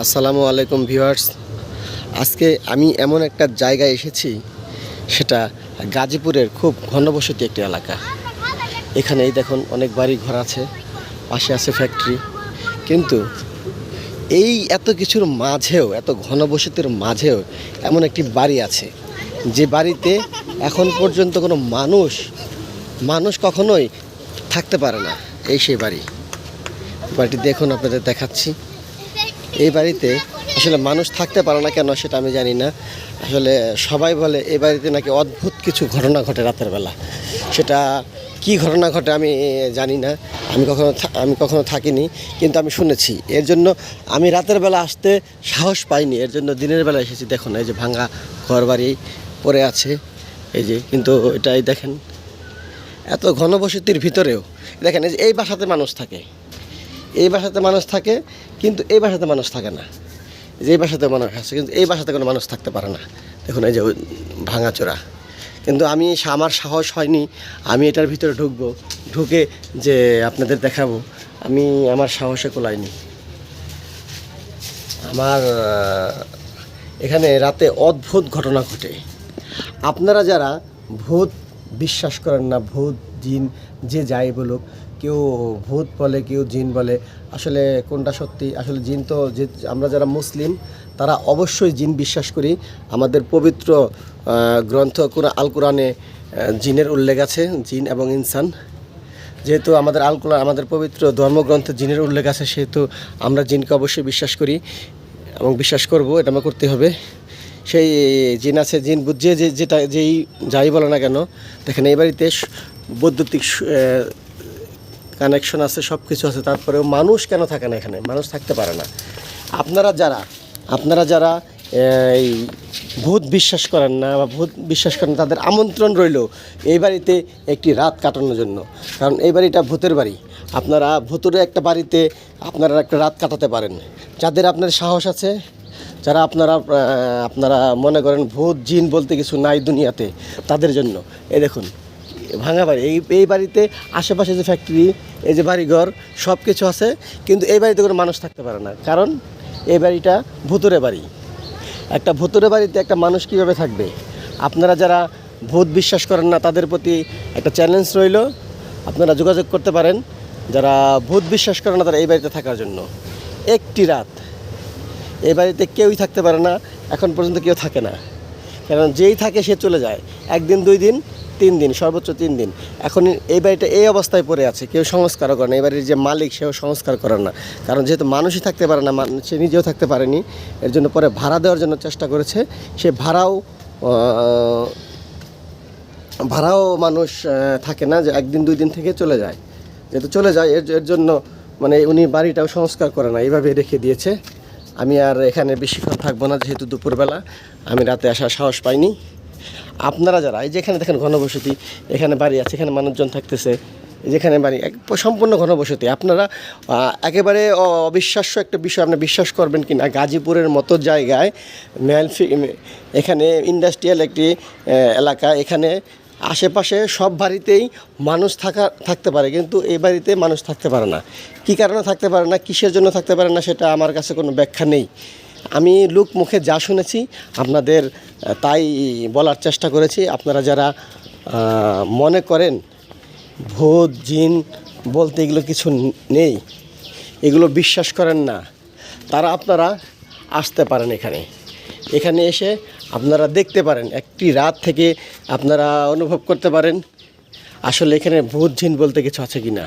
আসসালামু আলাইকুম ভিউয়ার্স। আজকে আমি এমন একটা জায়গায় এসেছি, সেটা গাজীপুরের খুব ঘনবসতি একটি এলাকা। এখানে এই দেখুন অনেক বাড়ি ঘর আছে, পাশে আছে ফ্যাক্টরি। কিন্তু এই এত কিছুর মাঝেও, এত ঘনবসতির মাঝেও এমন একটি বাড়ি আছে, যে বাড়িতে এখন পর্যন্ত কোনো মানুষ কখনোই থাকতে পারে না। এই সেই বাড়িটি দেখুন, আপনাদের দেখাচ্ছি। এই বাড়িতে আসলে মানুষ থাকতে পারে না কেন সেটা আমি জানি না। আসলে সবাই বলে এই বাড়িতে নাকি অদ্ভুত কিছু ঘটনা ঘটে রাতের বেলা। সেটা কি ঘটনা ঘটে আমি জানি না, আমি কখনো থাকিনি, কিন্তু আমি শুনেছি। এর জন্য আমি রাতের বেলা আসতে সাহস পাইনি, এর জন্য দিনের বেলা এসেছি। দেখুন এই যে ভাঙা ঘরবাড়ি পড়ে আছে, এই যে। কিন্তু এটাই দেখেন, এত ঘনবসতির ভিতরেও দেখেন এই যে এই বাসাতে মানুষ থাকে, এই বাসাতে মানুষ থাকে, কিন্তু এই বাসাতে মানুষ থাকে না। যে এই বাসাতে মানুষ আছে, কিন্তু এই বাসাতে কোনো মানুষ থাকতে পারে না। দেখুন এই যে ভাঙাচোরা। কিন্তু আমার সাহস হয়নি আমি এটার ভিতরে ঢুকে যে আপনাদের দেখাবো। আমার সাহসে কোলায়নি। এখানে রাতে অদ্ভুত ঘটনা ঘটে। আপনারা যারা ভূত বিশ্বাস করেন না, ভূত জিন যে যাই বলুক, কেউ ভূত বলে, কেউ জিন বলে, আসলে কোনটা সত্যি? আসলে জিন তো, যে আমরা যারা মুসলিম তারা অবশ্যই জিন বিশ্বাস করি। আমাদের পবিত্র গ্রন্থ আল কোরআনে জিনের উল্লেখ আছে, জিন এবং ইনসান। যেহেতু আমাদের পবিত্র ধর্মগ্রন্থে জিনের উল্লেখ আছে, সেহেতু আমরা জিনকে অবশ্যই বিশ্বাস করি এবং বিশ্বাস করব। এটা আমরা করতে হবে। সেই জিন আছে, জিন বুঝে যেই যাই বলে না কেন। দেখেন এই বাড়িতে বৈদ্যুতিক কানেকশন আছে, সব কিছু আছে, তারপরেও মানুষ কেন থাকে না? এখানে মানুষ থাকতে পারে না। আপনারা যারা এই ভূত বিশ্বাস করেন না বা ভূত বিশ্বাস করেন, তাদের আমন্ত্রণ রইল এই বাড়িতে একটি রাত কাটানোর জন্য। কারণ এই বাড়িটা ভূতের বাড়ি। আপনারা ভূতুরে একটা বাড়িতে আপনারা একটা রাত কাটাতে পারেন। যাদের আপনার সাহস আছে, যারা আপনারা মনে করেন ভূত জিন বলতে কিছু নাই দুনিয়াতে, তাদের জন্য। এই দেখুন ভাঙা বাড়ি। এই বাড়িতে আশেপাশে যে ফ্যাক্টরি, এই যে বাড়িঘর, সব কিছু আছে, কিন্তু এই বাড়িতে কোনো মানুষ থাকতে পারে না। কারণ এই বাড়িটা ভূতুরে বাড়ি। একটা ভূতুরে বাড়িতে একটা মানুষ কীভাবে থাকবে? আপনারা যারা ভূত বিশ্বাস করেন না, তাদের প্রতি একটা চ্যালেঞ্জ রইল, আপনারা যোগাযোগ করতে পারেন। যারা ভূত বিশ্বাস করেন না, তারা এই বাড়িতে থাকার জন্য। একটি রাত এই বাড়িতে কেউই থাকতে পারে না, এখন পর্যন্ত কেউ থাকে না। কারণ যেই থাকে সে চলে যায়, 1 দিন 2 দিন 3 দিন, সর্বোচ্চ 3 দিন। এখন এই বাড়িটা এই অবস্থায় পড়ে আছে, কেউ সংস্কারও করে না। এই বাড়ির যে মালিক, সেও সংস্কার করেন না। কারণ যেহেতু মানুষই থাকতে পারে না, সে নিজেও থাকতে পারেনি, এর জন্য পরে ভাড়া দেওয়ার জন্য চেষ্টা করেছে। সে ভাড়াও মানুষ থাকে না, যে 1 দিন 2 দিন থেকে চলে যায়। যেহেতু চলে যায়, এর জন্য মানে উনি বাড়িটাও সংস্কার করে না, এইভাবে রেখে দিয়েছে। আমি আর এখানে বেশিক্ষণ থাকবো না, যেহেতু দুপুরবেলা, আমি রাতে আসার সাহস পাইনি। আপনারা যারা এই যেখানে দেখেন ঘনবসতি, এখানে বাড়ি আছে, এখানে মানুষজন থাকতেছে, যেখানে বাড়ি সম্পূর্ণ ঘনবসতি। আপনারা একেবারে অবিশ্বাস্য একটা বিষয়, আপনি বিশ্বাস করবেন কি না, গাজীপুরের মতো জায়গায় এখানে ইন্ডাস্ট্রিয়াল একটি এলাকা, এখানে আশেপাশে সব বাড়িতেই মানুষ থাকতে পারে, কিন্তু এই বাড়িতে মানুষ থাকতে পারে না। কী কারণে থাকতে পারে না, কিসের জন্য থাকতে পারে না, সেটা আমার কাছে কোনো ব্যাখ্যা নেই। আমি লোক মুখে যা শুনেছি আপনাদের তাই বলার চেষ্টা করেছি। আপনারা যারা মনে করেন ভূত জিন বলতে এগুলো কিছু নেই, এগুলো বিশ্বাস করেন না, আপনারা আসতে পারেন এখানে এসে আপনারা দেখতে পারেন। একটি রাত থেকে আপনারা অনুভব করতে পারেন আসলে এখানে ভূত জিন বলতে কিছু আছে কি না।